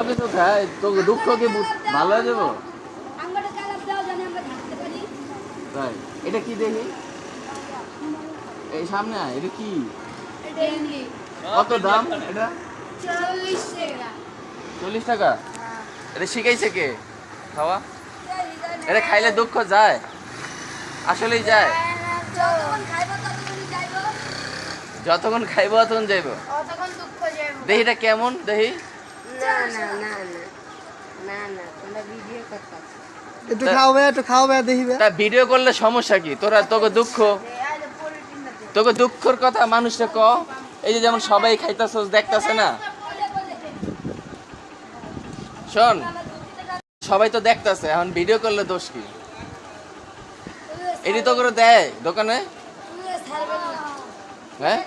কিছু খায় তোকে দুঃখ কি ভালো হয়ে যাবো তাই এটা কি দেখি এই সামনে আয়, এটা কি কত দাম এটা 40 টাকা এটা শিখাইছে কে খাওয়া এটা খাইলে দুঃখ যায় আসলেই যায় যতক্ষণ খাইবো ততক্ষণ যাইব দেখি এটা কেমন দেখি একটু খাওয়াবে দেখিবে তা ভিডিও করলে সমস্যা কি তোরা তোকে দুঃখের কথা মানুষটা ক এই যে যেমন সবাই খাইতাছস দেখতাছে না শোন সবাই তো দেখতাছে এখন ভিডিও করলে দোষ কি এটি তো করে দেয় দোকানে হ্যাঁ